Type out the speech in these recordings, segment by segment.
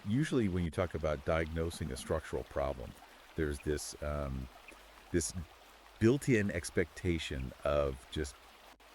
Usually when you talk about diagnosing a structural problem, there's this built-in expectation of just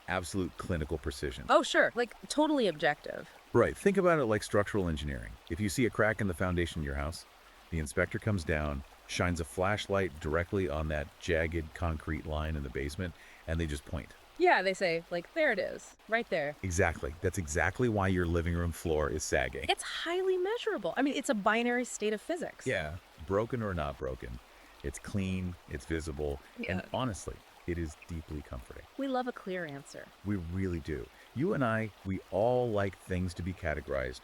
absolute clinical precision. Oh, sure. Like, totally objective. Right. Think about it like structural engineering. If you see a crack in the foundation of your house, the inspector comes down, shines a flashlight directly on that jagged concrete line in the basement, and they just point. Yeah, they say, like, there it is, right there. Exactly. That's exactly why your living room floor is sagging. It's highly measurable. I mean, it's a binary state of physics. Yeah. Broken or not broken. It's clean, it's visible, and honestly, it is deeply comforting. We love a clear answer. We really do. You and I, we all like things to be categorized.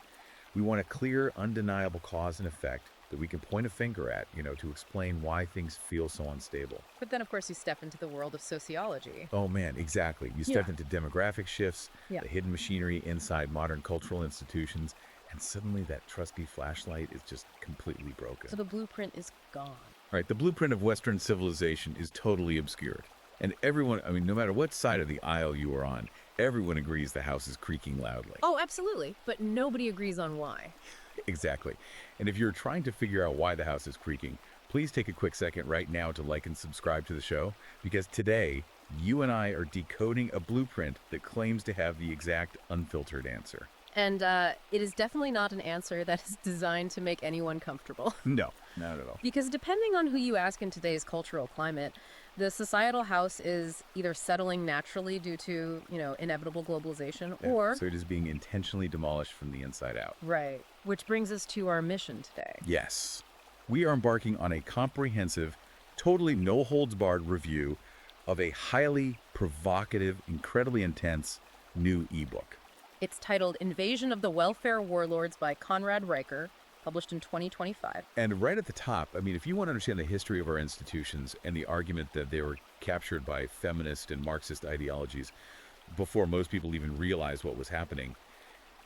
We want a clear, undeniable cause and effect that we can point a finger at, to explain why things feel so unstable. But then, of course, you step into the world of sociology. Oh man, exactly. You step into demographic shifts, the hidden machinery inside modern cultural institutions, and suddenly that trusty flashlight is just completely broken. So the blueprint is gone. Right, the blueprint of Western civilization is totally obscured. And everyone, no matter what side of the aisle you are on, everyone agrees the house is creaking loudly. Oh, absolutely. But nobody agrees on why. Exactly. And if you're trying to figure out why the house is creaking, please take a quick second right now to like and subscribe to the show, because today, you and I are decoding a blueprint that claims to have the exact unfiltered answer. And it is definitely not an answer that is designed to make anyone comfortable. No, not at all. Because depending on who you ask in today's cultural climate, the societal house is either settling naturally due to, inevitable globalization, or... So it is being intentionally demolished from the inside out. Right. Which brings us to our mission today. Yes. We are embarking on a comprehensive, totally no-holds-barred review of a highly provocative, incredibly intense new ebook. It's titled Invasion of the Welfare Warlords by Conrad Riker, published in 2025. And right at the top, if you want to understand the history of our institutions and the argument that they were captured by feminist and Marxist ideologies before most people even realized what was happening,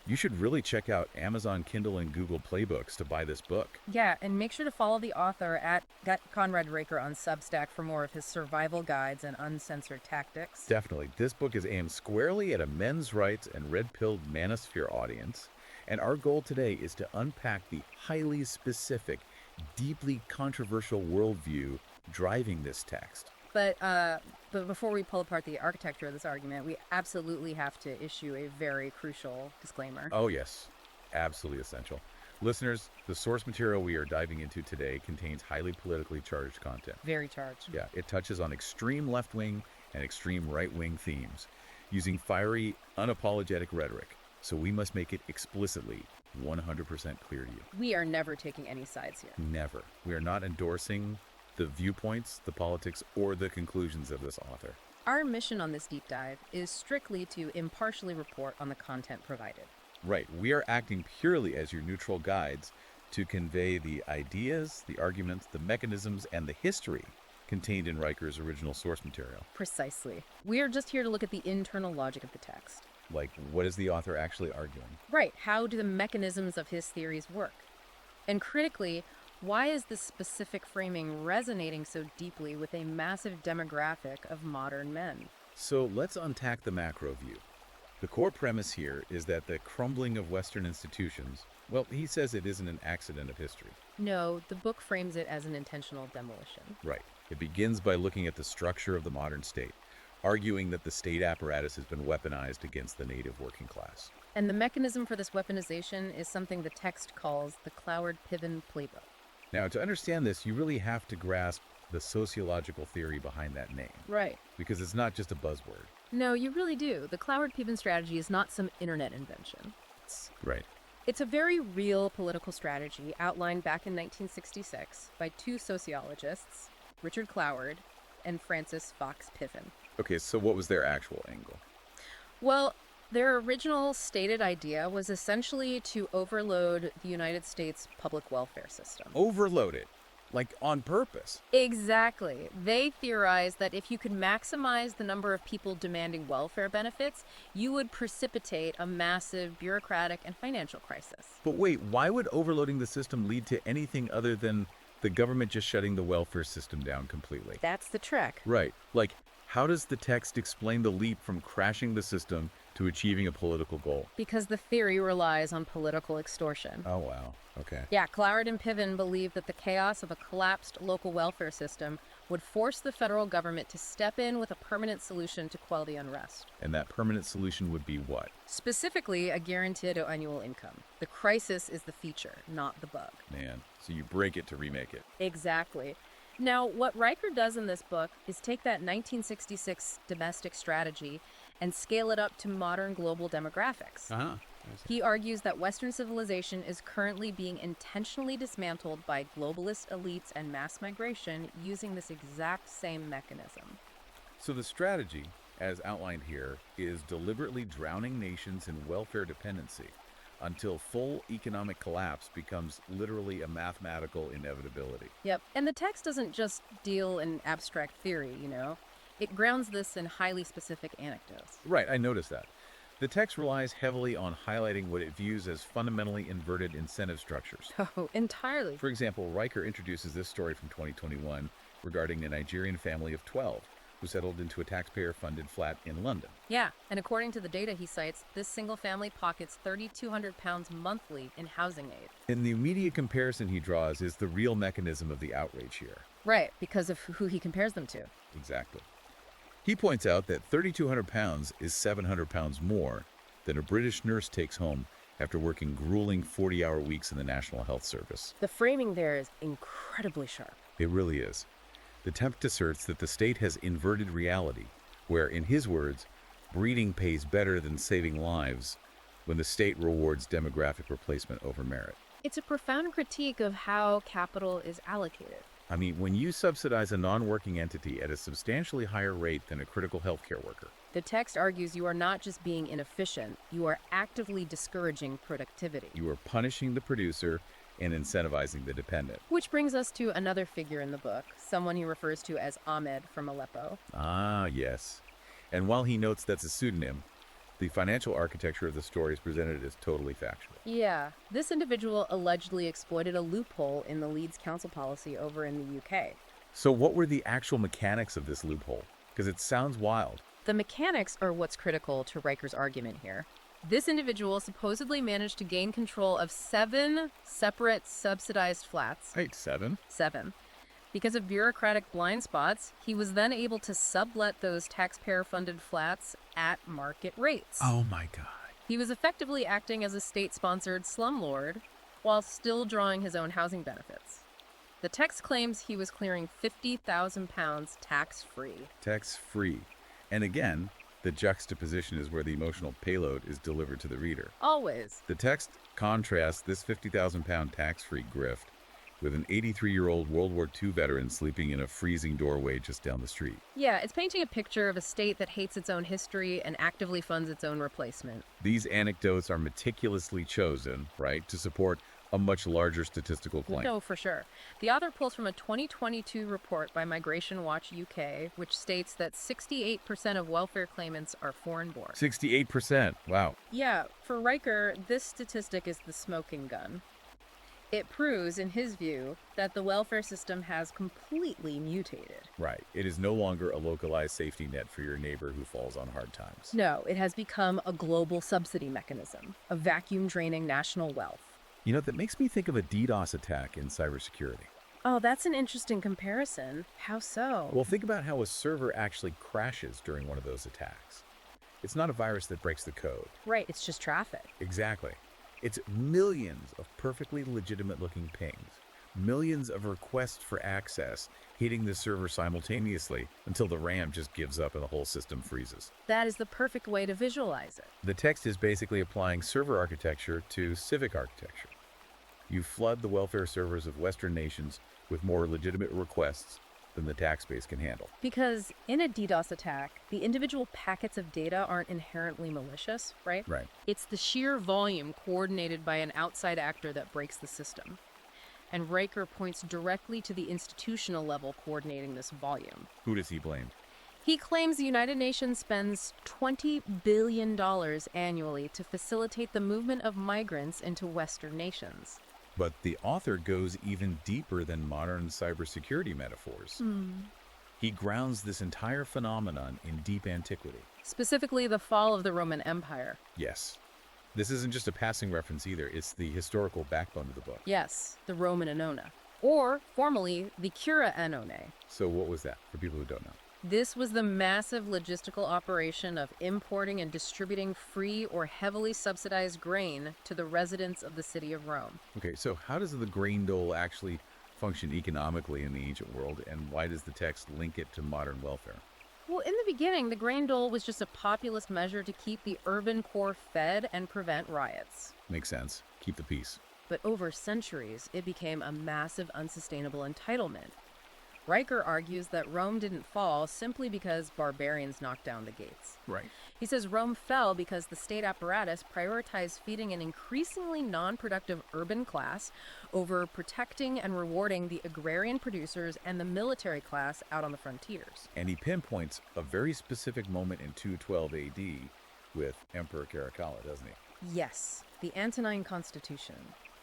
you should really check out Amazon Kindle and Google Playbooks to buy this book. Yeah, and make sure to follow the author at Conrad Riker on Substack for more of his survival guides and uncensored tactics. Definitely. This book is aimed squarely at a men's rights and red-pilled manosphere audience. And our goal today is to unpack the highly specific, deeply controversial worldview driving this text. But before we pull apart the architecture of this argument, we absolutely have to issue a very crucial disclaimer. Oh, yes. Absolutely essential. Listeners, the source material we are diving into today contains highly politically charged content. Very charged. Yeah, it touches on extreme left-wing and extreme right-wing themes, using fiery, unapologetic rhetoric. So we must make it explicitly 100% clear to you. We are never taking any sides here. Never. We are not endorsing the viewpoints, the politics, or the conclusions of this author. Our mission on this deep dive is strictly to impartially report on the content provided. Right. We are acting purely as your neutral guides to convey the ideas, the arguments, the mechanisms, and the history contained in Riker's original source material. Precisely. We are just here to look at the internal logic of the text. Like, what is the author actually arguing? Right. How do the mechanisms of his theories work? And critically, why is this specific framing resonating so deeply with a massive demographic of modern men? So let's unpack the macro view. The core premise here is that the crumbling of Western institutions, well, he says it isn't an accident of history. No, the book frames it as an intentional demolition. Right. It begins by looking at the structure of the modern state, arguing that the state apparatus has been weaponized against the native working class. And the mechanism for this weaponization is something the text calls the Cloward-Piven playbook. Now, to understand this, you really have to grasp the sociological theory behind that name. Right. Because it's not just a buzzword. No, you really do. The Cloward-Piven strategy is not some internet invention. It's a very real political strategy outlined back in 1966 by two sociologists, Richard Cloward and Francis Fox Piven. Okay, so what was their actual angle? Well, their original stated idea was essentially to overload the United States public welfare system. Overload it? Like on purpose? Exactly. They theorized that if you could maximize the number of people demanding welfare benefits, you would precipitate a massive bureaucratic and financial crisis. But wait, why would overloading the system lead to anything other than the government just shutting the welfare system down completely? That's the trick. Right. Like, how does the text explain the leap from crashing the system To achieving a political goal. Because the theory relies on political extortion. Oh, wow. Okay. Yeah, Cloward and Piven believed that the chaos of a collapsed local welfare system would force the federal government to step in with a permanent solution to quell the unrest. And that permanent solution would be what? Specifically, a guaranteed annual income. The crisis is the feature, not the bug. Man, so you break it to remake it. Exactly. Now, what Riker does in this book is take that 1966 domestic strategy and scale it up to modern global demographics. Uh-huh. He argues that Western civilization is currently being intentionally dismantled by globalist elites and mass migration using this exact same mechanism. So the strategy, as outlined here, is deliberately drowning nations in welfare dependency until full economic collapse becomes literally a mathematical inevitability. Yep. And the text doesn't just deal in abstract theory, you know. It grounds this in highly specific anecdotes. Right, I noticed that. The text relies heavily on highlighting what it views as fundamentally inverted incentive structures. Oh, entirely. For example, Riker introduces this story from 2021 regarding a Nigerian family of 12 who settled into a taxpayer-funded flat in London. Yeah, and according to the data he cites, this single family pockets £3,200 monthly in housing aid. And the immediate comparison he draws is the real mechanism of the outrage here. Right, because of who he compares them to. Exactly. He points out that £3,200 is £700 more than a British nurse takes home after working grueling 40-hour weeks in the National Health Service. The framing there is incredibly sharp. It really is. The text asserts that the state has inverted reality, where, in his words, breeding pays better than saving lives when the state rewards demographic replacement over merit. It's a profound critique of how capital is allocated. I mean, when you subsidize a non-working entity at a substantially higher rate than a critical healthcare worker. The text argues you are not just being inefficient, you are actively discouraging productivity. You are punishing the producer and incentivizing the dependent. Which brings us to another figure in the book, someone he refers to as Ahmed from Aleppo. Ah, yes. And while he notes that's a pseudonym, the financial architecture of the story is presented as totally factual. Yeah, this individual allegedly exploited a loophole in the Leeds council policy over in the UK. So what were the actual mechanics of this loophole? Because it sounds wild. The mechanics are what's critical to Riker's argument here. This individual supposedly managed to gain control of 7 separate subsidized flats. Wait, 7? 7. Because of bureaucratic blind spots, he was then able to sublet those taxpayer-funded flats at market rates. Oh my God. He was effectively acting as a state-sponsored slumlord while still drawing his own housing benefits. The text claims he was clearing £50,000 tax-free. Tax-free. And again, the juxtaposition is where the emotional payload is delivered to the reader. Always. The text contrasts this £50,000 tax-free grift with an 83-year-old World War II veteran sleeping in a freezing doorway just down the street. Yeah, it's painting a picture of a state that hates its own history and actively funds its own replacement. These anecdotes are meticulously chosen, right, to support a much larger statistical claim. No, for sure. The author pulls from a 2022 report by Migration Watch UK, which states that 68% of welfare claimants are foreign-born. 68%. Wow. Yeah, for Riker, this statistic is the smoking gun. It proves, in his view, that the welfare system has completely mutated. Right. It is no longer a localized safety net for your neighbor who falls on hard times. No, it has become a global subsidy mechanism, a vacuum draining national wealth. You know, that makes me think of a DDoS attack in cybersecurity. Oh, that's an interesting comparison. How so? Well, think about how a server actually crashes during one of those attacks. It's not a virus that breaks the code. Right, it's just traffic. Exactly. It's millions of perfectly legitimate-looking pings, millions of requests for access hitting the server simultaneously until the RAM just gives up and the whole system freezes. That is the perfect way to visualize it. The text is basically applying server architecture to civic architecture. You flood the welfare servers of Western nations with more legitimate requests than the tax base can handle. Because in a DDoS attack, the individual packets of data aren't inherently malicious, right? Right. It's the sheer volume coordinated by an outside actor that breaks the system. And Riker points directly to the institutional level coordinating this volume. Who does he blame? He claims the United Nations spends $20 billion annually to facilitate the movement of migrants into Western nations. But the author goes even deeper than modern cybersecurity metaphors. He grounds this entire phenomenon in deep antiquity. Specifically, the fall of the Roman Empire. Yes. This isn't just a passing reference either, it's the historical backbone of the book. Yes, the Roman Annona. Or, formally, the Cura Annone. So what was that, for people who don't know? This was the massive logistical operation of importing and distributing free or heavily subsidized grain to the residents of the city of Rome. Okay, so how does the grain dole actually function economically in the ancient world, and why does the text link it to modern welfare? Well, in the beginning, the grain dole was just a populist measure to keep the urban poor fed and prevent riots. Makes sense. Keep the peace. But over centuries, it became a massive, unsustainable entitlement. Riker argues that Rome didn't fall simply because barbarians knocked down the gates. Right. He says Rome fell because the state apparatus prioritized feeding an increasingly non-productive urban class over protecting and rewarding the agrarian producers and the military class out on the frontiers. And he pinpoints a very specific moment in 212 AD with Emperor Caracalla, doesn't he? Yes, the Antonine Constitution.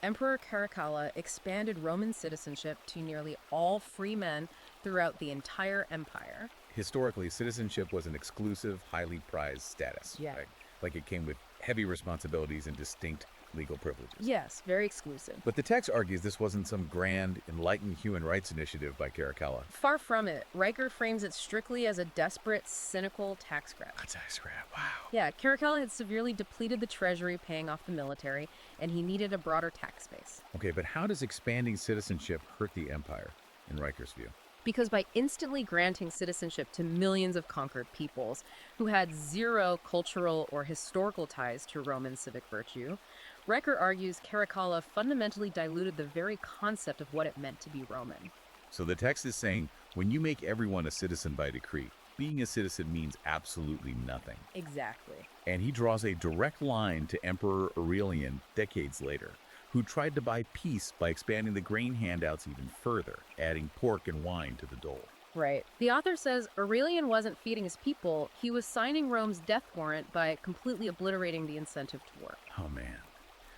Emperor Caracalla expanded Roman citizenship to nearly all free men throughout the entire empire. Historically, citizenship was an exclusive, highly prized status. Yeah. Right? Like it came with heavy responsibilities and distinct legal privileges. Yes, very exclusive. But the text argues this wasn't some grand, enlightened human rights initiative by Caracalla. Far from it. Riker frames it strictly as a desperate, cynical tax grab. A tax grab, wow. Yeah, Caracalla had severely depleted the treasury, paying off the military, and he needed a broader tax base. Okay, but how does expanding citizenship hurt the empire, in Riker's view? Because by instantly granting citizenship to millions of conquered peoples who had zero cultural or historical ties to Roman civic virtue, Riker argues Caracalla fundamentally diluted the very concept of what it meant to be Roman. So the text is saying, when you make everyone a citizen by decree, being a citizen means absolutely nothing. Exactly. And he draws a direct line to Emperor Aurelian decades later, who tried to buy peace by expanding the grain handouts even further, adding pork and wine to the dole. Right. The author says Aurelian wasn't feeding his people, he was signing Rome's death warrant by completely obliterating the incentive to work. Oh man.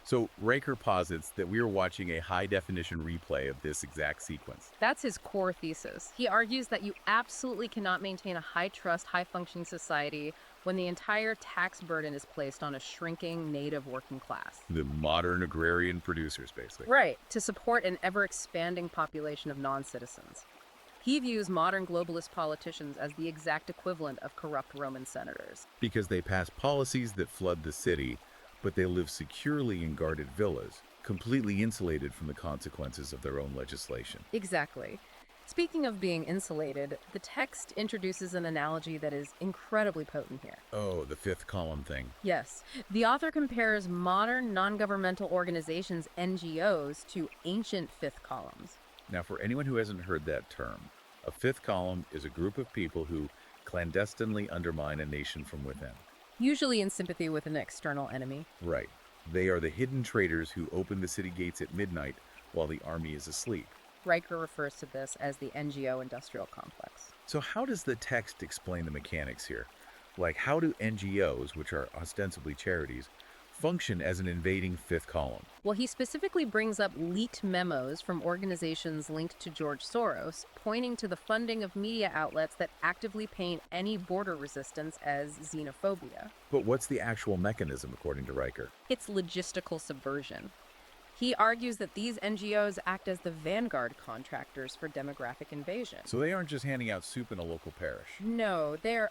So Riker posits that we are watching a high-definition replay of this exact sequence. That's his core thesis. He argues that you absolutely cannot maintain a high-trust, high-functioning society when the entire tax burden is placed on a shrinking native working class. The modern agrarian producers, basically. Right, to support an ever-expanding population of non-citizens. He views modern globalist politicians as the exact equivalent of corrupt Roman senators. Because they pass policies that flood the city, but they live securely in guarded villas, completely insulated from the consequences of their own legislation. Exactly. Speaking of being insulated, the text introduces an analogy that is incredibly potent here. Oh, the fifth column thing. Yes. The author compares modern non-governmental organizations, NGOs, to ancient fifth columns. Now, for anyone who hasn't heard that term, a fifth column is a group of people who clandestinely undermine a nation from within. Usually in sympathy with an external enemy. Right. They are the hidden traitors who open the city gates at midnight while the army is asleep. Riker refers to this as the NGO industrial complex. So how does the text explain the mechanics here? Like, how do NGOs, which are ostensibly charities, function as an invading fifth column? Well, he specifically brings up leaked memos from organizations linked to George Soros, pointing to the funding of media outlets that actively paint any border resistance as xenophobia. But what's the actual mechanism, according to Riker? It's logistical subversion. He argues that these NGOs act as the vanguard contractors for demographic invasion. So they aren't just handing out soup in a local parish. No, they're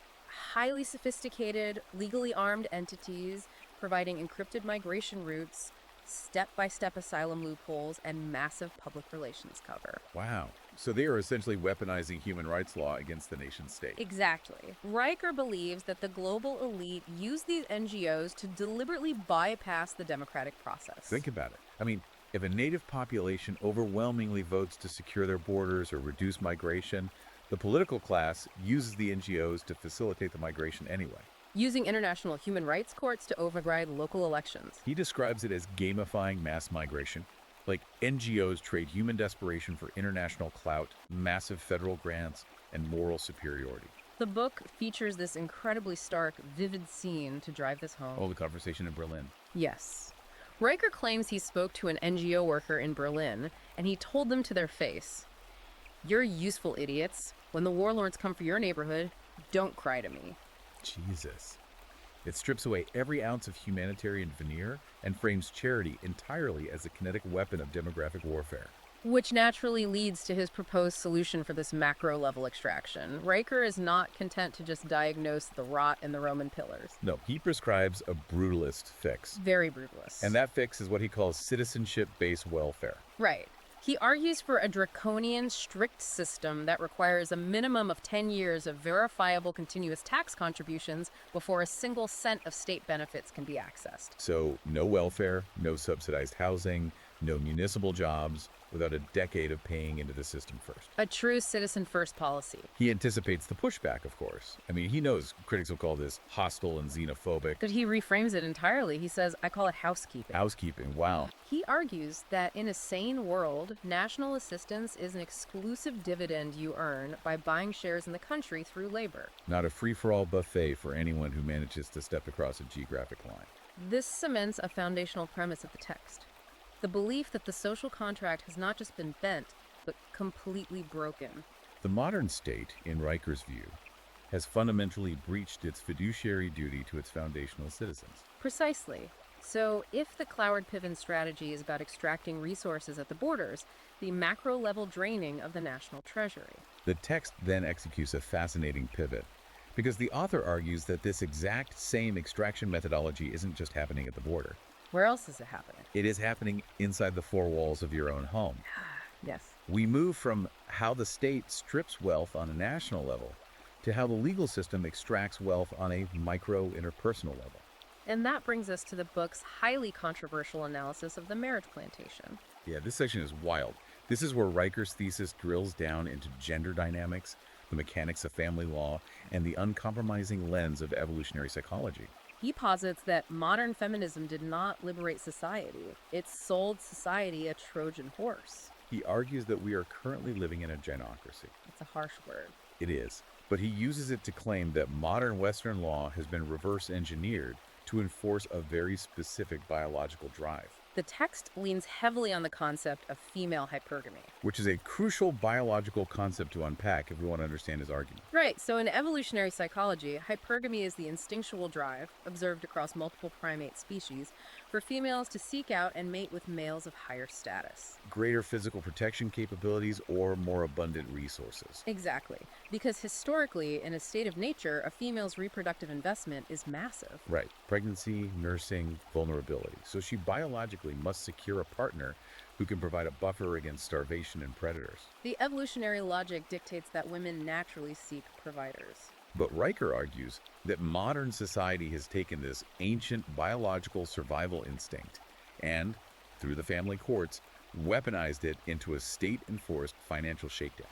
highly sophisticated, legally armed entities providing encrypted migration routes, step-by-step asylum loopholes, and massive public relations cover. Wow. So they are essentially weaponizing human rights law against the nation state. Exactly. Riker believes that the global elite use these NGOs to deliberately bypass the democratic process. Think about it. I mean, if a native population overwhelmingly votes to secure their borders or reduce migration, the political class uses the NGOs to facilitate the migration anyway. Using international human rights courts to override local elections. He describes it as gamifying mass migration. Like, NGOs trade human desperation for international clout, massive federal grants, and moral superiority. The book features this incredibly stark, vivid scene to drive this home. Oh, the conversation in Berlin. Yes. Riker claims he spoke to an NGO worker in Berlin, and he told them to their face, "You're useful idiots. When the warlords come for your neighborhood, don't cry to me. Jesus. It strips away every ounce of humanitarian veneer and frames charity entirely as a kinetic weapon of demographic warfare. Which naturally leads to his proposed solution for this macro-level extraction. Riker is not content to just diagnose the rot in the Roman pillars. No, he prescribes a brutalist fix. Very brutalist. And that fix is what he calls citizenship-based welfare. Right. He argues for a draconian, strict system that requires a minimum of 10 years of verifiable continuous tax contributions before a single cent of state benefits can be accessed. So, no welfare, no subsidized housing, no municipal jobs, without a decade of paying into the system first. A true citizen-first policy. He anticipates the pushback, of course. I mean, he knows critics will call this hostile and xenophobic. But he reframes it entirely. He says, I call it housekeeping. Housekeeping, wow. He argues that in a sane world, national assistance is an exclusive dividend you earn by buying shares in the country through labor. Not a free-for-all buffet for anyone who manages to step across a geographic line. This cements a foundational premise of the text. The belief that the social contract has not just been bent, but completely broken. The modern state, in Riker's view, has fundamentally breached its fiduciary duty to its foundational citizens. Precisely. So if the Cloward-Piven strategy is about extracting resources at the borders, the macro-level draining of the national treasury. The text then executes a fascinating pivot, because the author argues that this exact same extraction methodology isn't just happening at the border. Where else is it happening? It is happening inside the four walls of your own home. Yes. We move from how the state strips wealth on a national level to how the legal system extracts wealth on a micro-interpersonal level. And that brings us to the book's highly controversial analysis of the marriage plantation. Yeah, this section is wild. This is where Riker's thesis drills down into gender dynamics, the mechanics of family law, and the uncompromising lens of evolutionary psychology. He posits that modern feminism did not liberate society. It sold society a Trojan horse. He argues that we are currently living in a genocracy. It's a harsh word. It is. But he uses it to claim that modern Western law has been reverse engineered to enforce a very specific biological drive. The text leans heavily on the concept of female hypergamy. Which is a crucial biological concept to unpack if we want to understand his argument. Right, so in evolutionary psychology, hypergamy is the instinctual drive, observed across multiple primate species, for females to seek out and mate with males of higher status. Greater physical protection capabilities or more abundant resources. Exactly, because historically, in a state of nature, a female's reproductive investment is massive. Right, pregnancy, nursing, vulnerability. So she biologically must secure a partner who can provide a buffer against starvation and predators. The evolutionary logic dictates that women naturally seek providers. But Riker argues that modern society has taken this ancient biological survival instinct and, through the family courts, weaponized it into a state-enforced financial shakedown.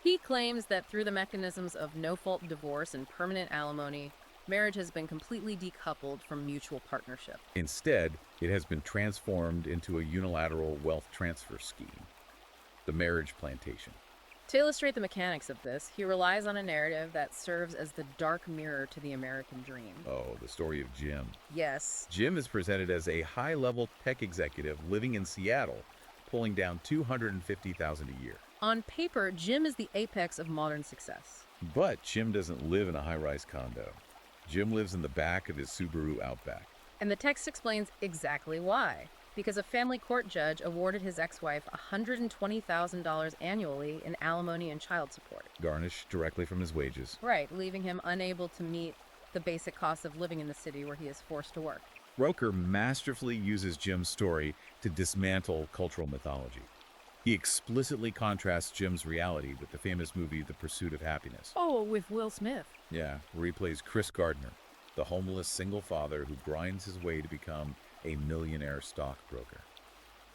He claims that through the mechanisms of no-fault divorce and permanent alimony, marriage has been completely decoupled from mutual partnership. Instead, it has been transformed into a unilateral wealth transfer scheme, the marriage plantation. To illustrate the mechanics of this, he relies on a narrative that serves as the dark mirror to the American dream. Oh, the story of Jim. Yes. Jim is presented as a high-level tech executive living in Seattle, pulling down $250,000 a year. On paper, Jim is the apex of modern success. But Jim doesn't live in a high-rise condo. Jim lives in the back of his Subaru Outback. And the text explains exactly why. Because a family court judge awarded his ex-wife $120,000 annually in alimony and child support. Garnished directly from his wages. Right, leaving him unable to meet the basic costs of living in the city where he is forced to work. Riker masterfully uses Jim's story to dismantle cultural mythology. He explicitly contrasts Jim's reality with the famous movie The Pursuit of Happiness. Oh, with Will Smith. Yeah, where he plays Chris Gardner, the homeless single father who grinds his way to become a millionaire stockbroker.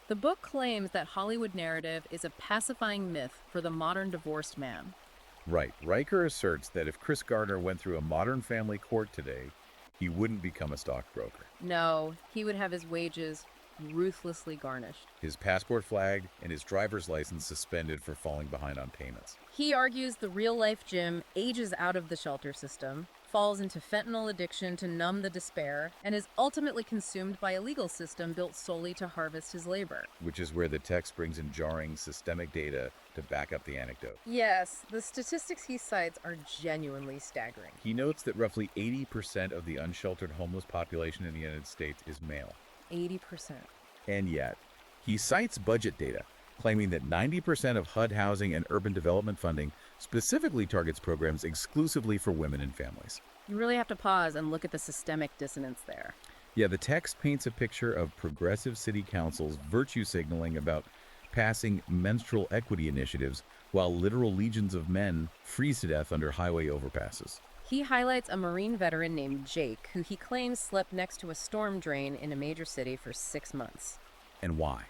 The book claims that Hollywood narrative is a pacifying myth for the modern divorced man. Right. Riker asserts that if Chris Gardner went through a modern family court today, he wouldn't become a stockbroker. No, he would have his wages ruthlessly garnished. His passport flagged and his driver's license suspended for falling behind on payments. He argues the real-life Jim ages out of the shelter system, falls into fentanyl addiction to numb the despair, and is ultimately consumed by a legal system built solely to harvest his labor. Which is where the text brings in jarring systemic data to back up the anecdote. Yes, the statistics he cites are genuinely staggering. He notes that roughly 80% of the unsheltered homeless population in the United States is male. 80%. And yet, he cites budget data, claiming that 90% of HUD housing and urban development funding specifically targets programs exclusively for women and families. You really have to pause and look at the systemic dissonance there. Yeah, the text paints a picture of progressive city councils virtue signaling about passing menstrual equity initiatives while literal legions of men freeze to death under highway overpasses. He highlights a Marine veteran named Jake, who he claims slept next to a storm drain in a major city for 6 months. And why?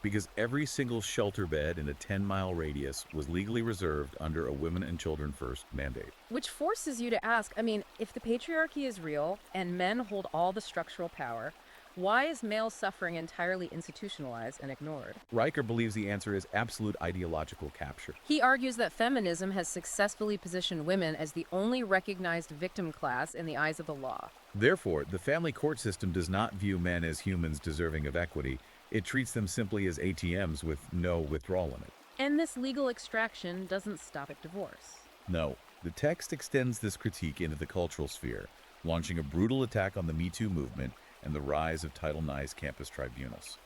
Because every single shelter bed in a 10-mile radius was legally reserved under a women and children first mandate. Which forces you to ask, if the patriarchy is real and men hold all the structural power, why is male suffering entirely institutionalized and ignored? Riker believes the answer is absolute ideological capture. He argues that feminism has successfully positioned women as the only recognized victim class in the eyes of the law. Therefore, the family court system does not view men as humans deserving of equity. It treats them simply as ATMs with no withdrawal limit. And this legal extraction doesn't stop at divorce. No, the text extends this critique into the cultural sphere, launching a brutal attack on the Me Too movement and the rise of Title IX's campus tribunals.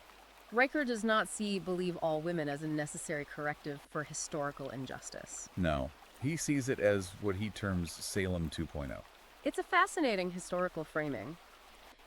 Riker does not believe all women as a necessary corrective for historical injustice. No, he sees it as what he terms Salem 2.0. It's a fascinating historical framing.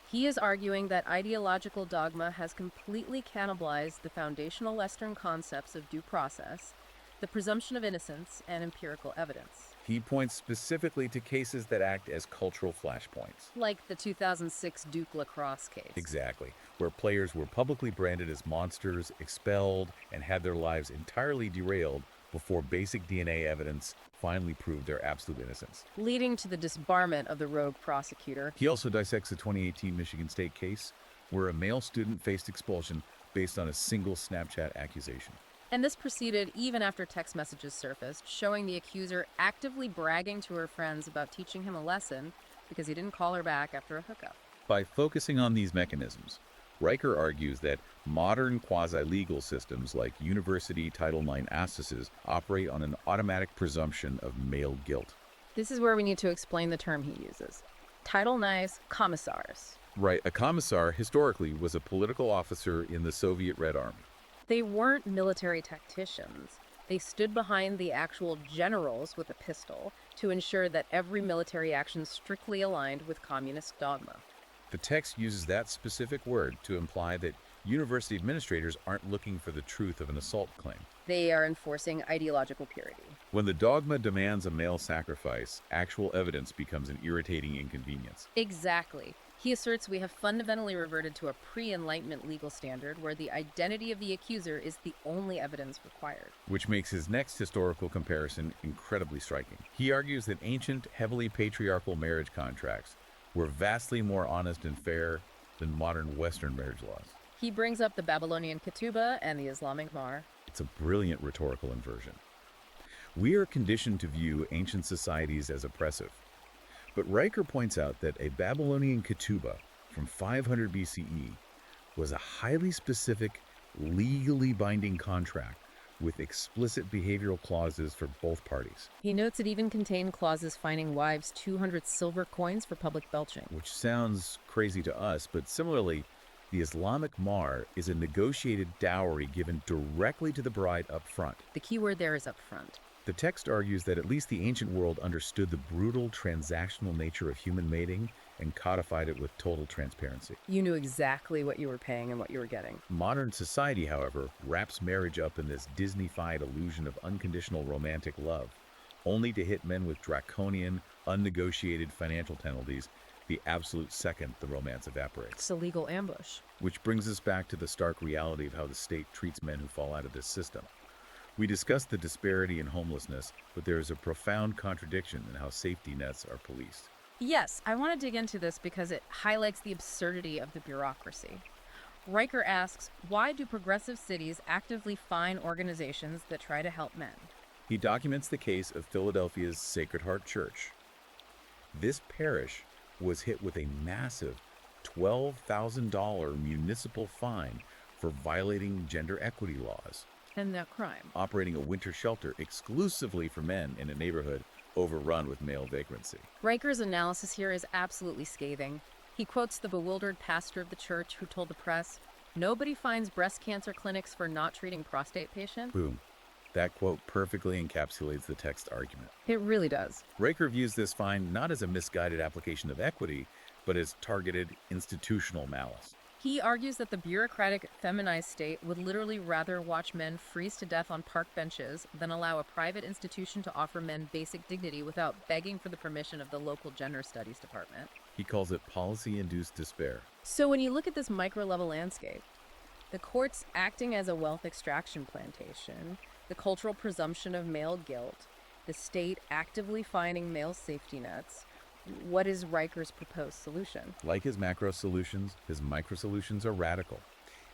He is arguing that ideological dogma has completely cannibalized the foundational Western concepts of due process, the presumption of innocence, and empirical evidence. He points specifically to cases that act as cultural flashpoints. Like the 2006 Duke lacrosse case. Exactly, where players were publicly branded as monsters, expelled, and had their lives entirely derailed before basic DNA evidence finally proved their absolute innocence. Leading to the disbarment of the rogue prosecutor. He also dissects the 2018 Michigan State case, where a male student faced expulsion based on a single Snapchat accusation. And this proceeded even after text messages surfaced, showing the accuser actively bragging to her friends about teaching him a lesson because he didn't call her back after a hookup. By focusing on these mechanisms, Riker argues that modern quasi-legal systems like university Title IX assises operate on an automatic presumption of male guilt. This is where we need to explain the term he uses. Title IX's commissars. Right, a commissar historically was a political officer in the Soviet Red Army. They weren't military tacticians. They stood behind the actual generals with a pistol to ensure that every military action strictly aligned with communist dogma. The text uses that specific word to imply that university administrators aren't looking for the truth of an assault claim. They are enforcing ideological purity. When the dogma demands a male sacrifice, actual evidence becomes an irritating inconvenience. Exactly. He asserts we have fundamentally reverted to a pre-Enlightenment legal standard where the identity of the accuser is the only evidence required. Which makes his next historical comparison incredibly striking. He argues that ancient, heavily patriarchal marriage contracts were vastly more honest and fair than modern Western marriage laws. He brings up the Babylonian ketubah and the Islamic mahr. It's a brilliant rhetorical inversion. We are conditioned to view ancient societies as oppressive. But Riker points out that a Babylonian ketubah from 500 BCE was a highly specific, legally binding contract with explicit behavioral clauses for both parties. He notes it even contained clauses fining wives 200 silver coins for public belching. Which sounds crazy to us, but similarly, the Islamic mahr is a negotiated dowry given directly to the bride up front. The key word there is up front. The text argues that at least the ancient world understood the brutal transactional nature of human mating and codified it with total transparency. You knew exactly what you were paying and what you were getting. Modern society, however, wraps marriage up in this Disney-fied illusion of unconditional romantic love, only to hit men with draconian, unnegotiated financial penalties the absolute second the romance evaporates. It's a legal ambush. Which brings us back to the stark reality of how the state treats men who fall out of this system. We discussed the disparity in homelessness, but there is a profound contradiction in how safety nets are policed. Yes, I want to dig into this because it highlights the absurdity of the bureaucracy. Riker asks, why do progressive cities actively fine organizations that try to help men? He documents the case of Philadelphia's Sacred Heart Church. This parish was hit with a massive $12,000 municipal fine for violating gender equity laws, And that crime. operating a winter shelter exclusively for men in a neighborhood overrun with male vagrancy. Riker's analysis here is absolutely scathing. He quotes the bewildered pastor of the church who told the press, "Nobody finds breast cancer clinics for not treating prostate patients." Boom. That quote perfectly encapsulates the text argument. It really does. Riker views this fine not as a misguided application of equity, but as targeted institutional malice. He argues that the bureaucratic, feminized state would literally rather watch men freeze to death on park benches than allow a private institution to offer men basic dignity without begging for the permission of the local gender studies department. He calls it policy-induced despair. So when you look at this micro-level landscape, the courts acting as a wealth extraction plantation, the cultural presumption of male guilt, the state actively finding male safety nets, what is Riker's proposed solution? Like his macro solutions, his micro solutions are radical.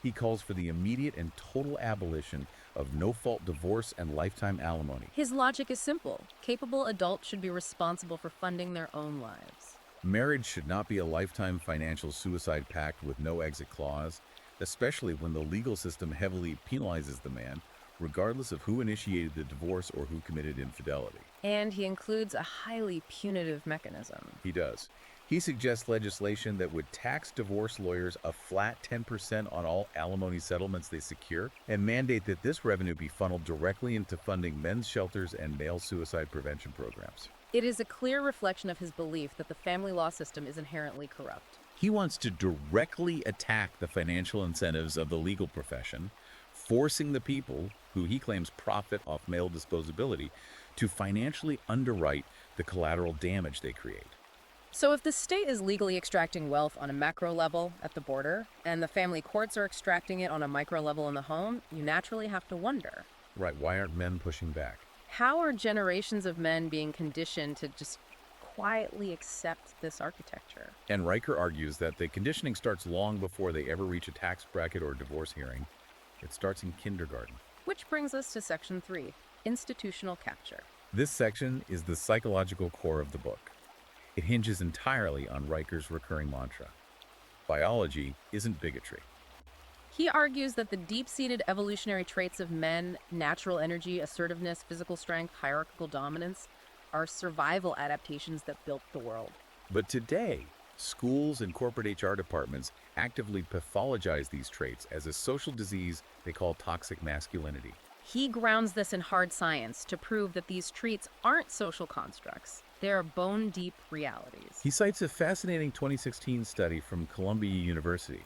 He calls for the immediate and total abolition of no-fault divorce and lifetime alimony. His logic is simple. Capable adults should be responsible for funding their own lives. Marriage should not be a lifetime financial suicide pact with no exit clause, especially when the legal system heavily penalizes the man, regardless of who initiated the divorce or who committed infidelity. And he includes a highly punitive mechanism. He does. He suggests legislation that would tax divorce lawyers a flat 10% on all alimony settlements they secure, and mandate that this revenue be funneled directly into funding men's shelters and male suicide prevention programs. It is a clear reflection of his belief that the family law system is inherently corrupt. He wants to directly attack the financial incentives of the legal profession, forcing the people, who he claims profit off male disposability, to financially underwrite the collateral damage they create. So if the state is legally extracting wealth on a macro level at the border, and the family courts are extracting it on a micro level in the home, you naturally have to wonder. Right, why aren't men pushing back? How are generations of men being conditioned to just quietly accept this architecture? And Riker argues that the conditioning starts long before they ever reach a tax bracket or divorce hearing. It starts in kindergarten. Which brings us to Section 3, Institutional Capture. This section is the psychological core of the book. It hinges entirely on Riker's recurring mantra: biology isn't bigotry. He argues that the deep-seated evolutionary traits of men, natural energy, assertiveness, physical strength, hierarchical dominance, are survival adaptations that built the world. But today, schools and corporate HR departments actively pathologize these traits as a social disease they call toxic masculinity. He grounds this in hard science to prove that these traits aren't social constructs. They are bone-deep realities. He cites a fascinating 2016 study from Columbia University,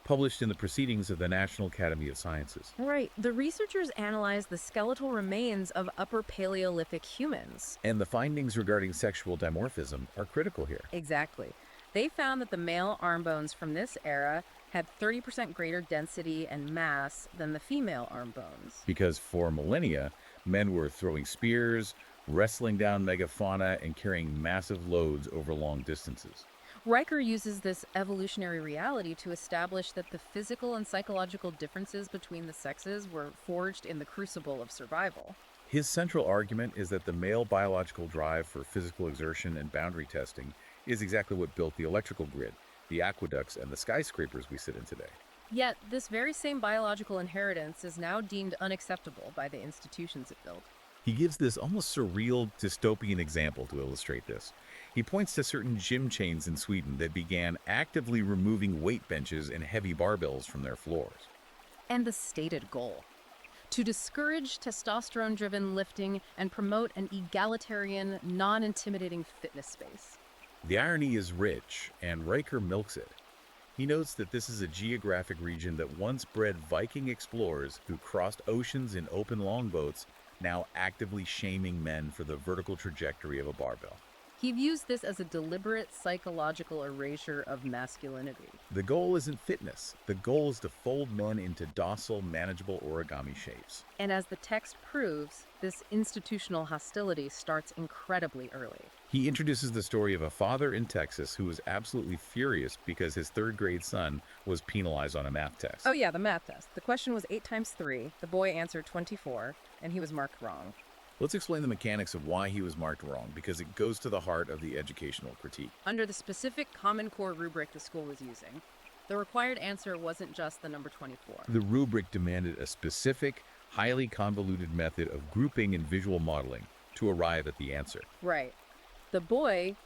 published in the Proceedings of the National Academy of Sciences. Right. The researchers analyzed the skeletal remains of Upper Paleolithic humans. And the findings regarding sexual dimorphism are critical here. Exactly. They found that the male arm bones from this era had 30% greater density and mass than the female arm bones. Because for millennia, men were throwing spears, wrestling down megafauna, and carrying massive loads over long distances. Riker uses this evolutionary reality to establish that the physical and psychological differences between the sexes were forged in the crucible of survival. His central argument is that the male biological drive for physical exertion and boundary testing is exactly what built the electrical grid, the aqueducts, and the skyscrapers we sit in today. Yet, this very same biological inheritance is now deemed unacceptable by the institutions it built. He gives this almost surreal dystopian example to illustrate this. He points to certain gym chains in Sweden that began actively removing weight benches and heavy barbells from their floors. And the stated goal: to discourage testosterone-driven lifting and promote an egalitarian, non-intimidating fitness space. The irony is rich, and Riker milks it. He notes that this is a geographic region that once bred Viking explorers who crossed oceans in open longboats, now actively shaming men for the vertical trajectory of a barbell. He views this as a deliberate psychological erasure of masculinity. The goal isn't fitness. The goal is to fold men into docile, manageable origami shapes. And as the text proves, this institutional hostility starts incredibly early. He introduces the story of a father in Texas who was absolutely furious because his third-grade son was penalized on a math test. Oh yeah, the math test. The question was 8 times 3. The boy answered 24, and he was marked wrong. Let's explain the mechanics of why he was marked wrong, because it goes to the heart of the educational critique. Under the specific Common Core rubric the school was using, the required answer wasn't just the number 24. The rubric demanded a specific, highly convoluted method of grouping and visual modeling to arrive at the answer. Right. The boy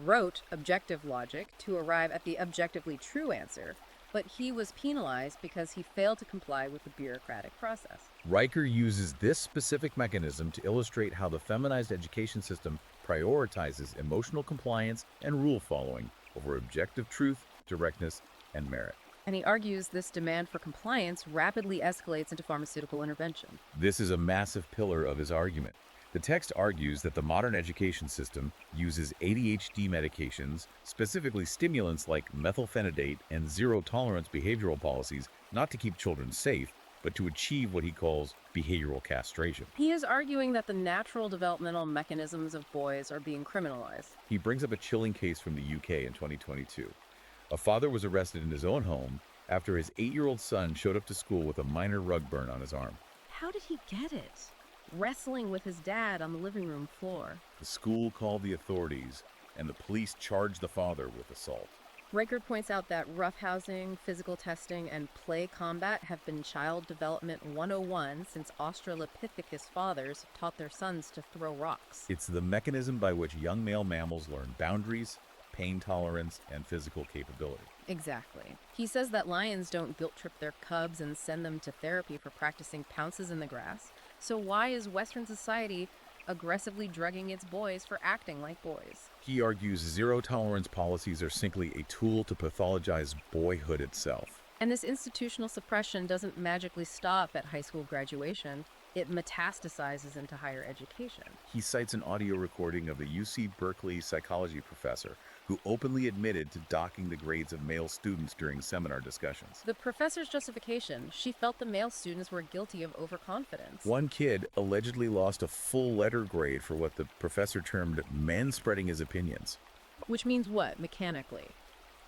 wrote objective logic to arrive at the objectively true answer, but he was penalized because he failed to comply with the bureaucratic process. Riker uses this specific mechanism to illustrate how the feminized education system prioritizes emotional compliance and rule following over objective truth, directness, and merit. And he argues this demand for compliance rapidly escalates into pharmaceutical intervention. This is a massive pillar of his argument. The text argues that the modern education system uses ADHD medications, specifically stimulants like methylphenidate and zero-tolerance behavioral policies, not to keep children safe, but to achieve what he calls behavioral castration. He is arguing that the natural developmental mechanisms of boys are being criminalized. He brings up a chilling case from the UK in 2022. A father was arrested in his own home after his 8-year-old son showed up to school with a minor rug burn on his arm. How did he get it? Wrestling with his dad on the living room floor. The school called the authorities, and the police charged the father with assault. Riker points out that roughhousing, physical testing, and play combat have been child development 101 since Australopithecus fathers taught their sons to throw rocks. It's the mechanism by which young male mammals learn boundaries, pain tolerance, and physical capability. Exactly. He says that lions don't guilt-trip their cubs and send them to therapy for practicing pounces in the grass. So why is Western society aggressively drugging its boys for acting like boys? He argues zero-tolerance policies are simply a tool to pathologize boyhood itself. And this institutional suppression doesn't magically stop at high school graduation. It metastasizes into higher education. He cites an audio recording of the UC Berkeley psychology professor who openly admitted to docking the grades of male students during seminar discussions. The professor's justification: she felt the male students were guilty of overconfidence. One kid allegedly lost a full letter grade for what the professor termed manspreading his opinions. Which means what, mechanically?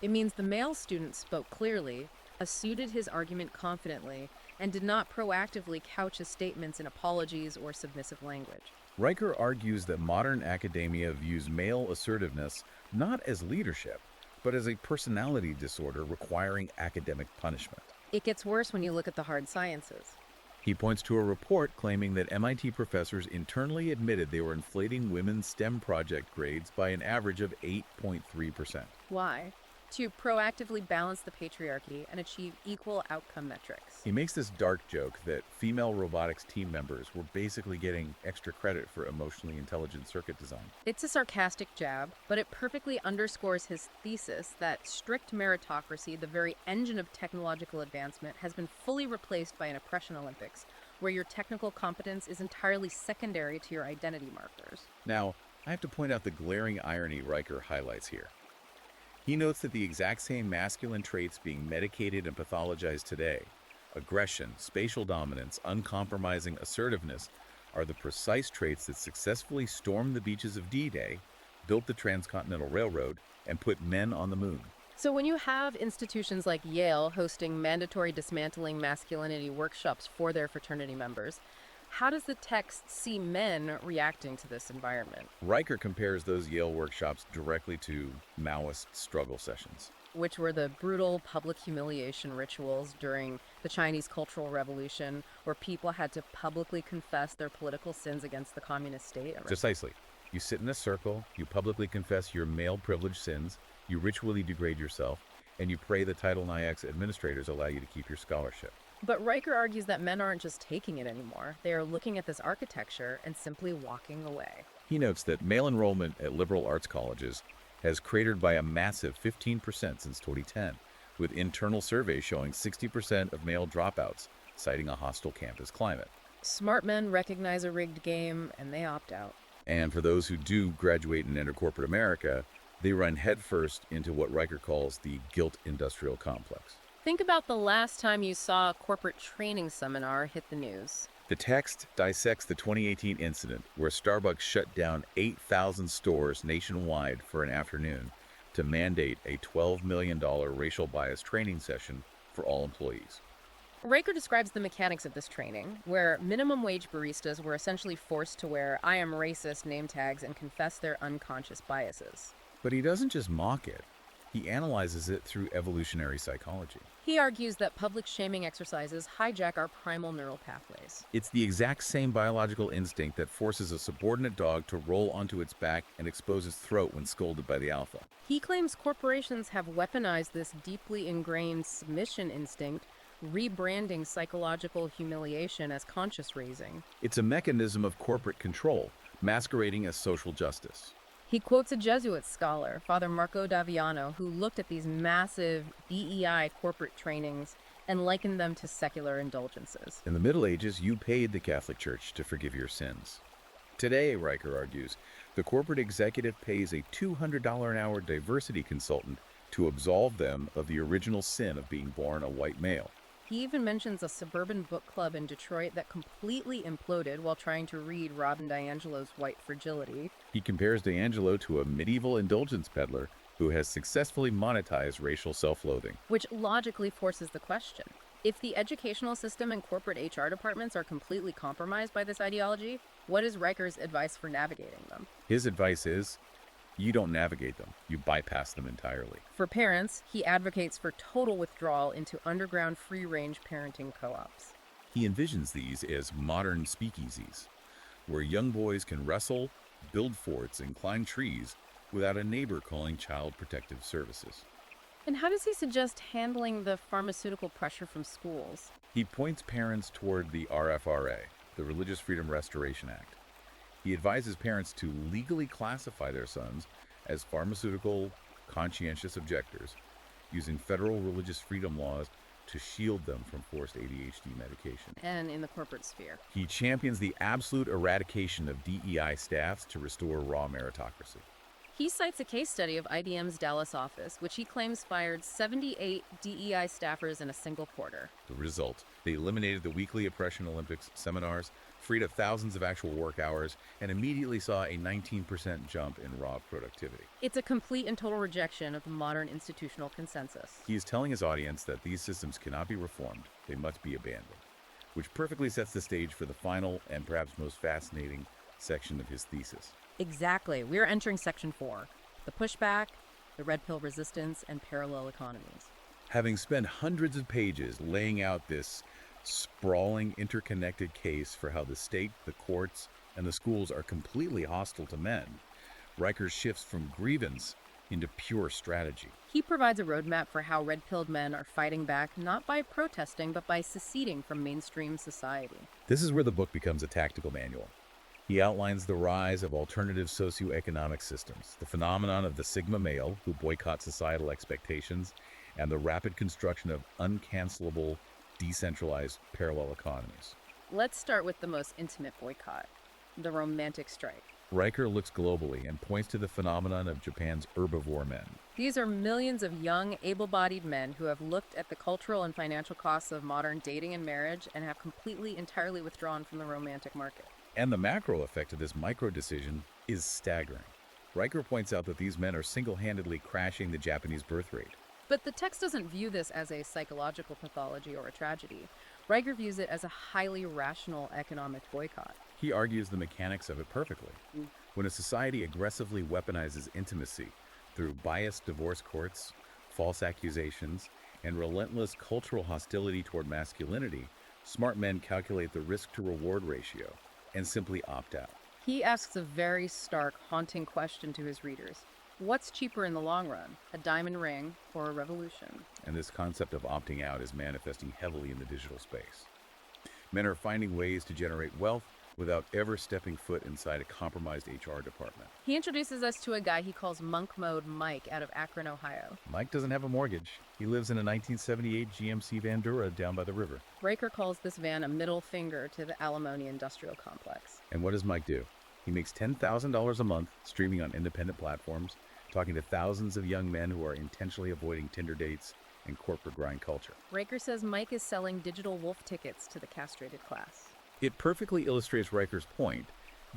It means the male student spoke clearly, asserted his argument confidently, and did not proactively couch his statements in apologies or submissive language. Riker argues that modern academia views male assertiveness not as leadership, but as a personality disorder requiring academic punishment. It gets worse when you look at the hard sciences. He points to a report claiming that MIT professors internally admitted they were inflating women's STEM project grades by an average of 8.3%. Why? To proactively balance the patriarchy and achieve equal outcome metrics. He makes this dark joke that female robotics team members were basically getting extra credit for emotionally intelligent circuit design. It's a sarcastic jab, but it perfectly underscores his thesis that strict meritocracy, the very engine of technological advancement, has been fully replaced by an oppression Olympics, where your technical competence is entirely secondary to your identity markers. Now, I have to point out the glaring irony Riker highlights here. He notes that the exact same masculine traits being medicated and pathologized today, aggression, spatial dominance, uncompromising assertiveness, are the precise traits that successfully stormed the beaches of D-Day, built the Transcontinental Railroad, and put men on the moon. So when you have institutions like Yale hosting mandatory dismantling masculinity workshops for their fraternity members, how does the text see men reacting to this environment? Riker compares those Yale workshops directly to Maoist struggle sessions, which were the brutal public humiliation rituals during the Chinese Cultural Revolution, where people had to publicly confess their political sins against the communist state. Precisely. You sit in a circle, you publicly confess your male privilege sins, you ritually degrade yourself, and you pray the Title IX administrators allow you to keep your scholarship. But Riker argues that men aren't just taking it anymore. They are looking at this architecture and simply walking away. He notes that male enrollment at liberal arts colleges has cratered by a massive 15% since 2010, with internal surveys showing 60% of male dropouts, citing a hostile campus climate. Smart men recognize a rigged game, and they opt out. And for those who do graduate and enter corporate America, they run headfirst into what Riker calls the guilt industrial complex. Think about the last time you saw a corporate training seminar hit the news. The text dissects the 2018 incident where Starbucks shut down 8,000 stores nationwide for an afternoon to mandate a $12 million racial bias training session for all employees. Riker describes the mechanics of this training, where minimum wage baristas were essentially forced to wear "I am racist" name tags and confess their unconscious biases. But he doesn't just mock it. He analyzes it through evolutionary psychology. He argues that public shaming exercises hijack our primal neural pathways. It's the exact same biological instinct that forces a subordinate dog to roll onto its back and expose its throat when scolded by the alpha. He claims corporations have weaponized this deeply ingrained submission instinct, rebranding psychological humiliation as conscious raising. It's a mechanism of corporate control, masquerading as social justice. He quotes a Jesuit scholar, Father Marco Daviano, who looked at these massive DEI corporate trainings and likened them to secular indulgences. In the Middle Ages, you paid the Catholic Church to forgive your sins. Today, Riker argues, the corporate executive pays a $200 an hour diversity consultant to absolve them of the original sin of being born a white male. He even mentions a suburban book club in Detroit that completely imploded while trying to read Robin DiAngelo's White Fragility. He compares DiAngelo to a medieval indulgence peddler who has successfully monetized racial self-loathing. Which logically forces the question. If the educational system and corporate HR departments are completely compromised by this ideology, what is Riker's advice for navigating them? His advice is, you don't navigate them, you bypass them entirely. For parents, he advocates for total withdrawal into underground free-range parenting co-ops. He envisions these as modern speakeasies, where young boys can wrestle, build forts, and climb trees without a neighbor calling Child Protective Services. And how does he suggest handling the pharmaceutical pressure from schools? He points parents toward the RFRA, the Religious Freedom Restoration Act. He advises parents to legally classify their sons as pharmaceutical conscientious objectors, using federal religious freedom laws to shield them from forced ADHD medication. And in the corporate sphere. He champions the absolute eradication of DEI staffs to restore raw meritocracy. He cites a case study of IBM's Dallas office, which he claims fired 78 DEI staffers in a single quarter. The result, they eliminated the weekly Oppression Olympics seminars, freed up thousands of actual work hours, and immediately saw a 19% jump in raw productivity. It's a complete and total rejection of the modern institutional consensus. He is telling his audience that these systems cannot be reformed, they must be abandoned, which perfectly sets the stage for the final and perhaps most fascinating section of his thesis. Exactly. We're entering section 4, the pushback, the red pill resistance, and parallel economies. Having spent hundreds of pages laying out this sprawling, interconnected case for how the state, the courts, and the schools are completely hostile to men, Riker shifts from grievance into pure strategy. He provides a roadmap for how red-pilled men are fighting back not by protesting, but by seceding from mainstream society. This is where the book becomes a tactical manual. He outlines the rise of alternative socioeconomic systems, the phenomenon of the Sigma male who boycott societal expectations, and the rapid construction of uncancelable, decentralized parallel economies. Let's start with the most intimate boycott, the romantic strike. Riker looks globally and points to the phenomenon of Japan's herbivore men. These are millions of young, able-bodied men who have looked at the cultural and financial costs of modern dating and marriage and have entirely withdrawn from the romantic market. And the macro effect of this micro-decision is staggering. Riker points out that these men are single-handedly crashing the Japanese birth rate. But the text doesn't view this as a psychological pathology or a tragedy. Riker views it as a highly rational economic boycott. He argues the mechanics of it perfectly. When a society aggressively weaponizes intimacy through biased divorce courts, false accusations, and relentless cultural hostility toward masculinity, smart men calculate the risk-to-reward ratio and simply opt out. He asks a very stark, haunting question to his readers. What's cheaper in the long run, a diamond ring or a revolution? And this concept of opting out is manifesting heavily in the digital space. Men are finding ways to generate wealth without ever stepping foot inside a compromised HR department. He introduces us to a guy he calls Monk Mode Mike out of Akron, Ohio. Mike doesn't have a mortgage. He lives in a 1978 GMC Vandura down by the river. Riker calls this van a middle finger to the alimony industrial complex. And what does Mike do? He makes $10,000 a month streaming on independent platforms, talking to thousands of young men who are intentionally avoiding Tinder dates and corporate grind culture. Riker says Mike is selling digital wolf tickets to the castrated class. It perfectly illustrates Riker's point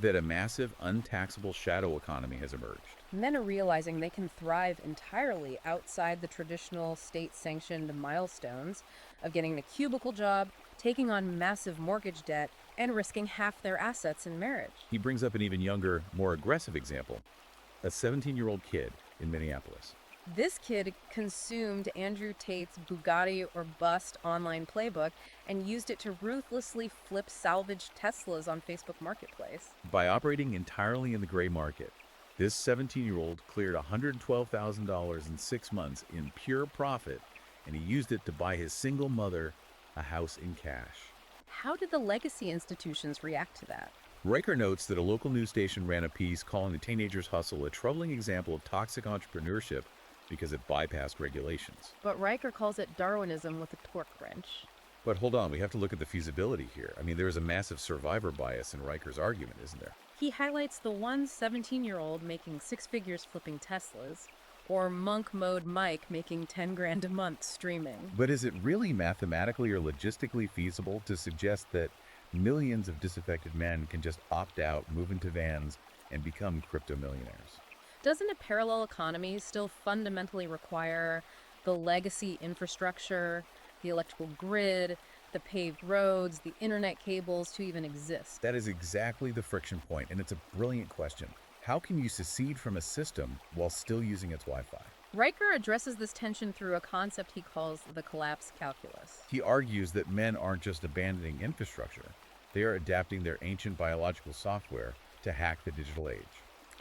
that a massive, untaxable shadow economy has emerged. Men are realizing they can thrive entirely outside the traditional state-sanctioned milestones of getting a cubicle job, taking on massive mortgage debt, and risking half their assets in marriage. He brings up an even younger, more aggressive example, a 17-year-old kid in Minneapolis. This kid consumed Andrew Tate's Bugatti or Bust online playbook and used it to ruthlessly flip salvaged Teslas on Facebook Marketplace. By operating entirely in the gray market, this 17-year-old cleared $112,000 in 6 months in pure profit, and he used it to buy his single mother a house in cash. How did the legacy institutions react to that? Riker notes that a local news station ran a piece calling the teenager's hustle a troubling example of toxic entrepreneurship because it bypassed regulations. But Riker calls it Darwinism with a torque wrench. But hold on, we have to look at the feasibility here. I mean, there is a massive survivor bias in Riker's argument, isn't there? He highlights the one 17-year-old making 6 figures flipping Teslas, or monk mode Mike making 10 grand a month streaming. But is it really mathematically or logistically feasible to suggest that millions of disaffected men can just opt out, move into vans, and become crypto millionaires? Doesn't a parallel economy still fundamentally require the legacy infrastructure, the electrical grid, the paved roads, the internet cables to even exist? That is exactly the friction point, and it's a brilliant question. How can you secede from a system while still using its Wi-Fi? Riker addresses this tension through a concept he calls the collapse calculus. He argues that men aren't just abandoning infrastructure, they are adapting their ancient biological software to hack the digital age.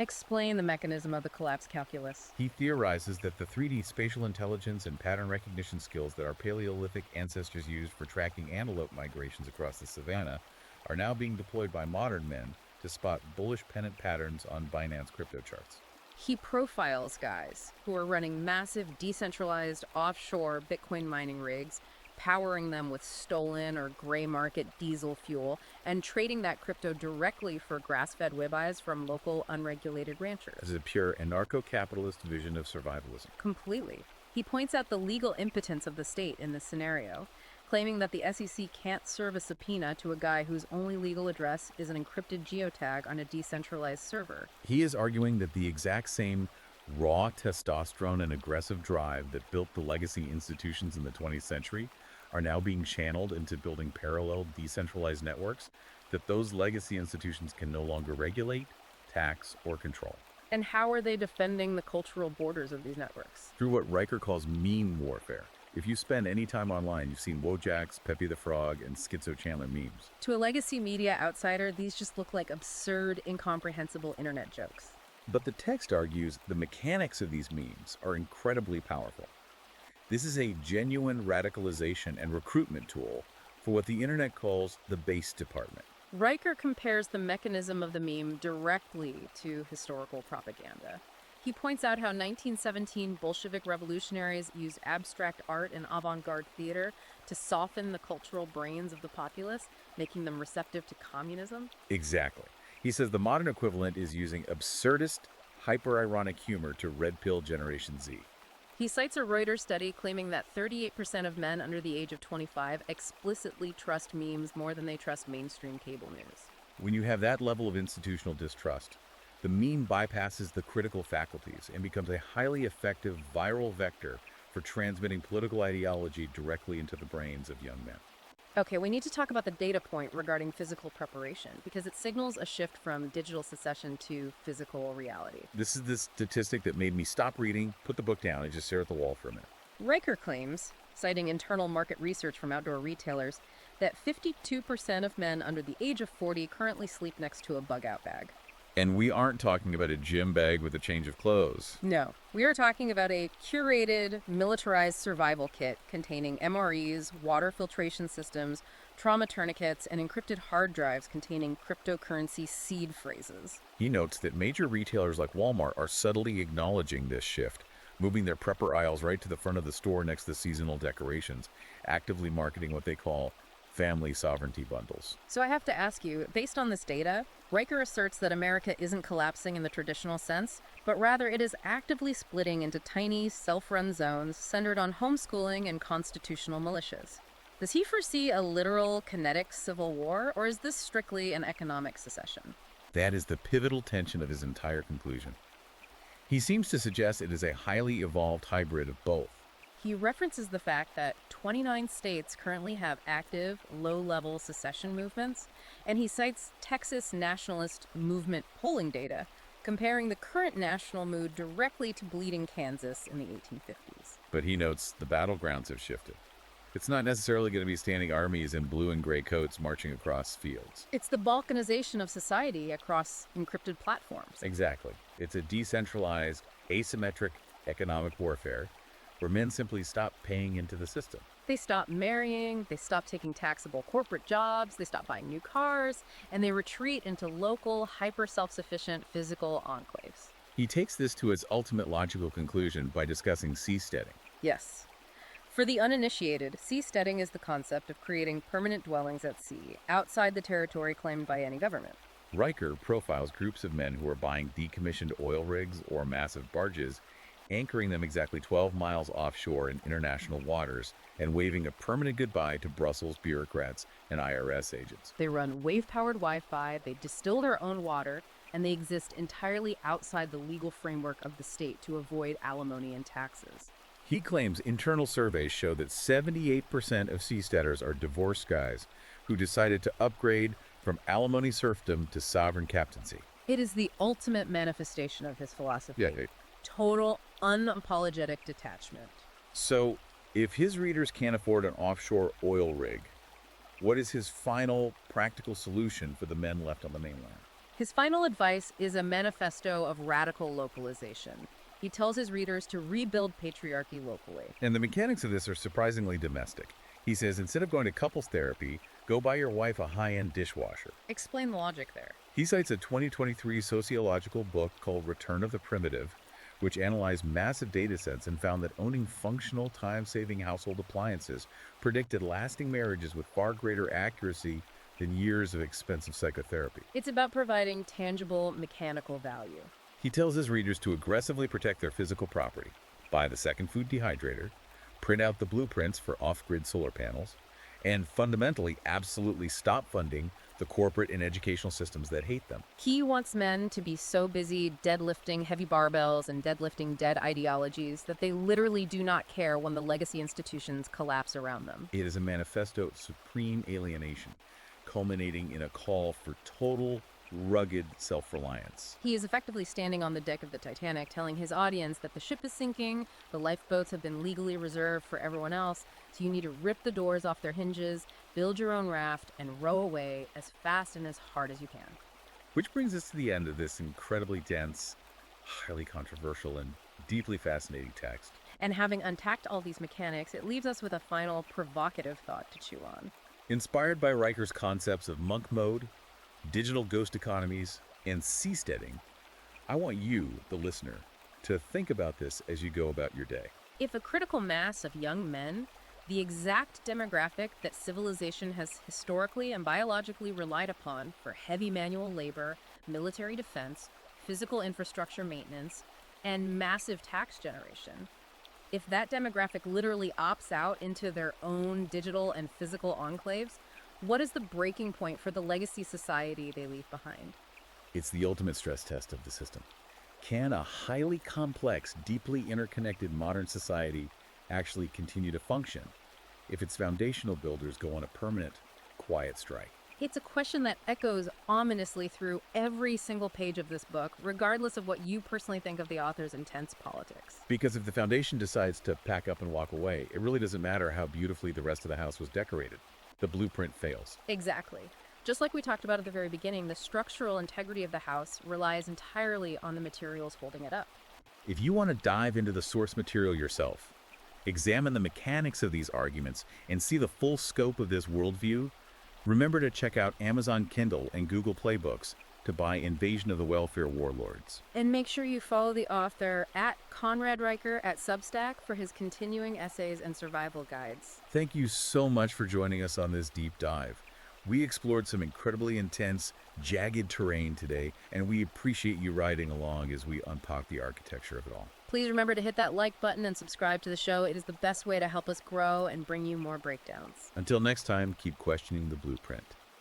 Explain the mechanism of the collapse calculus. He theorizes that the 3D spatial intelligence and pattern recognition skills that our Paleolithic ancestors used for tracking antelope migrations across the savannah are now being deployed by modern men to spot bullish pennant patterns on Binance crypto charts. He profiles guys who are running massive decentralized offshore Bitcoin mining rigs, powering them with stolen or gray market diesel fuel, and trading that crypto directly for grass-fed ribeyes from local unregulated ranchers. This is a pure anarcho-capitalist vision of survivalism. Completely. He points out the legal impotence of the state in this scenario, claiming that the SEC can't serve a subpoena to a guy whose only legal address is an encrypted geotag on a decentralized server. He is arguing that the exact same raw testosterone and aggressive drive that built the legacy institutions in the 20th century are now being channeled into building parallel decentralized networks that those legacy institutions can no longer regulate, tax, or control. And how are they defending the cultural borders of these networks? Through what Riker calls meme warfare. If you spend any time online, you've seen Wojaks, Pepe the Frog, and Schizo Chandler memes. To a legacy media outsider, these just look like absurd, incomprehensible internet jokes. But the text argues the mechanics of these memes are incredibly powerful. This is a genuine radicalization and recruitment tool for what the internet calls the base department. Riker compares the mechanism of the meme directly to historical propaganda. He points out how 1917 Bolshevik revolutionaries used abstract art and avant-garde theater to soften the cultural brains of the populace, making them receptive to communism. Exactly. He says the modern equivalent is using absurdist, hyper-ironic humor to red pill Generation Z. He cites a Reuters study claiming that 38% of men under the age of 25 explicitly trust memes more than they trust mainstream cable news. When you have that level of institutional distrust, the meme bypasses the critical faculties and becomes a highly effective viral vector for transmitting political ideology directly into the brains of young men. Okay, we need to talk about the data point regarding physical preparation because it signals a shift from digital secession to physical reality. This is the statistic that made me stop reading, put the book down, and just stare at the wall for a minute. Riker claims, citing internal market research from outdoor retailers, that 52% of men under the age of 40 currently sleep next to a bug-out bag. And we aren't talking about a gym bag with a change of clothes. No, we are talking about a curated, militarized survival kit containing MREs, water filtration systems, trauma tourniquets, and encrypted hard drives containing cryptocurrency seed phrases. He notes that major retailers like Walmart are subtly acknowledging this shift, moving their prepper aisles right to the front of the store next to seasonal decorations, actively marketing what they call family sovereignty bundles. So I have to ask you, based on this data, Riker asserts that America isn't collapsing in the traditional sense, but rather it is actively splitting into tiny, self-run zones centered on homeschooling and constitutional militias. Does he foresee a literal, kinetic civil war, or is this strictly an economic secession? That is the pivotal tension of his entire conclusion. He seems to suggest it is a highly evolved hybrid of both. He references the fact that 29 states currently have active, low-level secession movements, and he cites Texas nationalist movement polling data, comparing the current national mood directly to bleeding Kansas in the 1850s. But he notes the battlegrounds have shifted. It's not necessarily going to be standing armies in blue and gray coats marching across fields. It's the balkanization of society across encrypted platforms. Exactly. It's a decentralized, asymmetric economic warfare where men simply stop paying into the system. They stop marrying, they stop taking taxable corporate jobs, they stop buying new cars, and they retreat into local, hyper-self-sufficient physical enclaves. He takes this to its ultimate logical conclusion by discussing seasteading. Yes. For the uninitiated, seasteading is the concept of creating permanent dwellings at sea, outside the territory claimed by any government. Riker profiles groups of men who are buying decommissioned oil rigs or massive barges, anchoring them exactly 12 miles offshore in international waters, and waving a permanent goodbye to Brussels bureaucrats and IRS agents. They run wave-powered Wi-Fi, they distill their own water, and they exist entirely outside the legal framework of the state to avoid alimony and taxes. He claims internal surveys show that 78% of seasteaders are divorced guys who decided to upgrade from alimony serfdom to sovereign captaincy. It is the ultimate manifestation of his philosophy. Yeah. Total, unapologetic detachment. So, if his readers can't afford an offshore oil rig, what is his final practical solution for the men left on the mainland? His final advice is a manifesto of radical localization. He tells his readers to rebuild patriarchy locally. And the mechanics of this are surprisingly domestic. He says instead of going to couples therapy, go buy your wife a high-end dishwasher. Explain the logic there. He cites a 2023 sociological book called Return of the Primitive, which analyzed massive data sets and found that owning functional, time-saving household appliances predicted lasting marriages with far greater accuracy than years of expensive psychotherapy. It's about providing tangible, mechanical value. He tells his readers to aggressively protect their physical property, buy the second food dehydrator, print out the blueprints for off-grid solar panels, and fundamentally absolutely stop funding the corporate and educational systems that hate them. He wants men to be so busy deadlifting heavy barbells and deadlifting dead ideologies that they literally do not care when the legacy institutions collapse around them. It is a manifesto of supreme alienation, culminating in a call for total, rugged self-reliance. He is effectively standing on the deck of the Titanic, telling his audience that the ship is sinking, the lifeboats have been legally reserved for everyone else, so you need to rip the doors off their hinges, build your own raft, and row away as fast and as hard as you can. Which brings us to the end of this incredibly dense, highly controversial, and deeply fascinating text. And having unpacked all these mechanics, it leaves us with a final provocative thought to chew on. Inspired by Riker's concepts of monk mode, digital ghost economies, and seasteading, I want you, the listener, to think about this as you go about your day. If a critical mass of young men, the exact demographic that civilization has historically and biologically relied upon for heavy manual labor, military defense, physical infrastructure maintenance, and massive tax generation, if that demographic literally opts out into their own digital and physical enclaves, what is the breaking point for the legacy society they leave behind? It's the ultimate stress test of the system. Can a highly complex, deeply interconnected modern society actually continue to function if its foundational builders go on a permanent, quiet strike? It's a question that echoes ominously through every single page of this book, regardless of what you personally think of the author's intense politics. Because if the foundation decides to pack up and walk away, it really doesn't matter how beautifully the rest of the house was decorated. The blueprint fails. Exactly. Just like we talked about at the very beginning, the structural integrity of the house relies entirely on the materials holding it up. If you want to dive into the source material yourself, examine the mechanics of these arguments, and see the full scope of this worldview, remember to check out Amazon Kindle and Google Play Books to buy Invasion of the Welfare Warlords. And make sure you follow the author at Conrad Riker at Substack for his continuing essays and survival guides. Thank you so much for joining us on this deep dive. We explored some incredibly intense, jagged terrain today, and we appreciate you riding along as we unpack the architecture of it all. Please remember to hit that like button and subscribe to the show. It is the best way to help us grow and bring you more breakdowns. Until next time, keep questioning the blueprint.